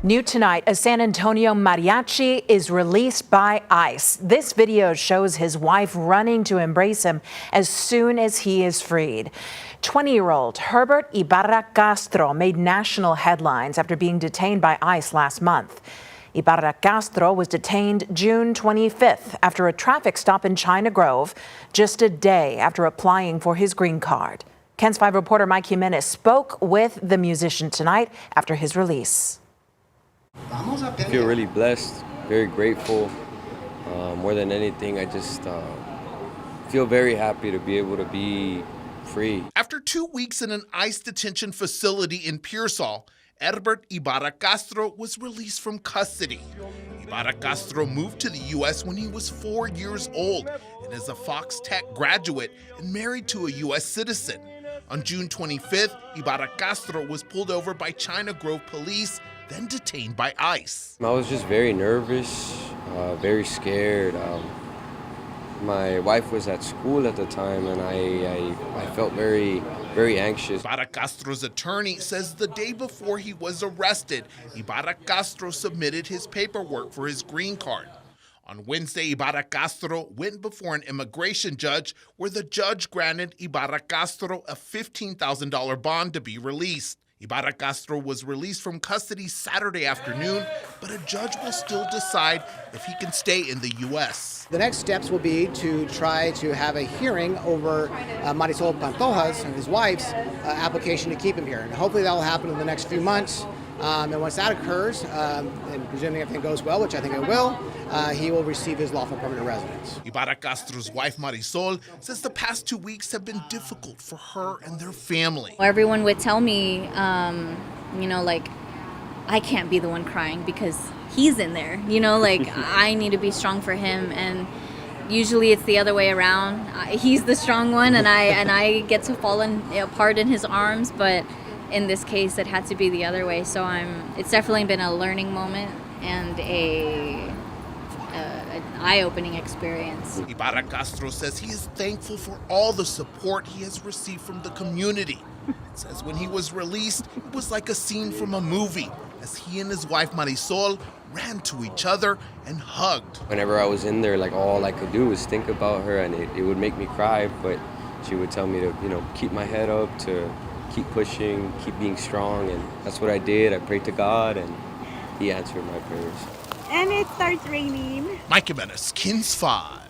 New tonight, a San Antonio mariachi is released by ICE. This video shows his wife running to embrace him as soon as he is freed. 20-year-old Herbert Ibarra-Castro made national headlines after being detained by ICE last month. Ibarra-Castro was detained June 25th after a traffic stop in China Grove, just a day after applying for his green card. KENS 5 reporter Mike Jimenez spoke with the musician tonight after his release. I feel really blessed, very grateful. More than anything, I just feel very happy to be able to be free. After 2 weeks in an ICE detention facility in Pearsall, Herbert Ibarra-Castro was released from custody. Ibarra-Castro moved to the U.S. when he was 4 years old and is a Fox Tech graduate and married to a U.S. citizen. On June 25th, Ibarra-Castro was pulled over by China Grove police, then detained by ICE. I was just very nervous, very scared. My wife was at school at the time, and I felt very anxious. Ibarra-Castro's attorney says the day before he was arrested, Ibarra-Castro submitted his paperwork for his green card. On Wednesday, Ibarra-Castro went before an immigration judge where the judge granted Ibarra-Castro a $15,000 bond to be released. Ibarra-Castro was released from custody Saturday afternoon, but a judge will still decide if he can stay in the U.S. The next steps will be to try to have a hearing over Marisol and his wife's application to keep him here. And hopefully that will happen in the next few months. And once that occurs, and presuming everything goes well, which I think it will, he will receive his lawful permanent residence. Ibarra-Castro's wife, Marisol, says the past 2 weeks have been difficult for her and their family. Everyone would tell me, like, I can't be the one crying because he's in there. I need to be strong for him. And usually it's the other way around. He's the strong one, and I get to fall apart in his arms, but in this case, it had to be the other way. So it's definitely been a learning moment and an eye-opening experience. Ibarra-Castro says he is thankful for all the support he has received from the community. He says when he was released, it was like a scene from a movie, as he and his wife Marisol ran to each other and hugged. Whenever I was in there, all I could do was think about her, and it would make me cry, but she would tell me to, keep my head up, to keep pushing, keep being strong, and that's what I did. I prayed to God, and He answered my prayers. And it starts raining. Mike Jimenez, KENS 5.